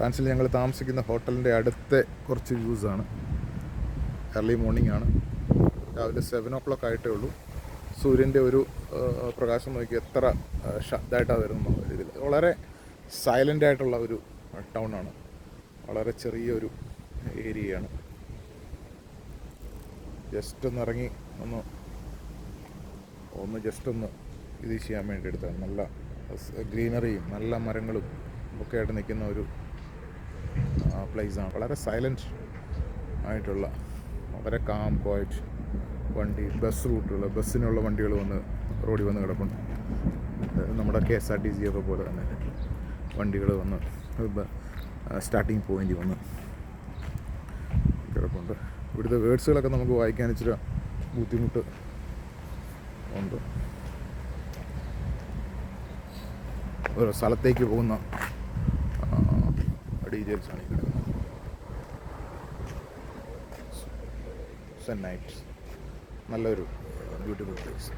ഫ്രാൻസിൽ ഞങ്ങൾ താമസിക്കുന്ന ഹോട്ടലിൻ്റെ അടുത്ത കുറച്ച് വ്യൂസാണ്. ഏർലി മോർണിംഗ് ആണ്, രാവിലെ 7 o'clock ആയിട്ടേ ഉള്ളൂ. സൂര്യൻ്റെ ഒരു പ്രകാശം നോക്കി എത്ര ഇതായിട്ടാണ് വരുന്നത് രീതിയിൽ. വളരെ സൈലൻ്റ് ആയിട്ടുള്ള ഒരു ടൗണാണ്, വളരെ ചെറിയൊരു ഏരിയയാണ്. ജസ്റ്റ് ഒന്ന് ഇറങ്ങി ഒന്ന് ജസ്റ്റ് ഒന്ന് ഇത് ചെയ്യാൻ വേണ്ടി എടുത്താണ്. നല്ല ഗ്രീനറിയും നല്ല മരങ്ങളും ഒക്കെ ആയിട്ട് നിൽക്കുന്ന ഒരു പ്ലേസാണ്. വളരെ സൈലൻറ്റ് ആയിട്ടുള്ള, വളരെ കാം ക്വയറ്റ്. ബസ് റൂട്ടുകൾ, ബസ്സിനുള്ള വണ്ടികൾ റോഡിൽ വന്ന് കിടപ്പുണ്ട്. നമ്മുടെ KSRTC ഒക്കെ പോലെ തന്നെ വണ്ടികൾ വന്ന് സ്റ്റാർട്ടിങ് പോയിൻ്റ് വന്ന് കിടപ്പുണ്ട്. ഇവിടുത്തെ വേർഡ്സുകളൊക്കെ നമുക്ക് വായിക്കാൻ ഇച്ചിരി ബുദ്ധിമുട്ട് ഉണ്ട്. ഓരോ സ്ഥലത്തേക്ക് പോകുന്ന ഡീറ്റെയിൽസാണ് ഈ കിടക്കുന്നത്. നൈറ്റ് നല്ലൊരു ബ്യൂട്ടിഫുൾ പ്ലേസ്.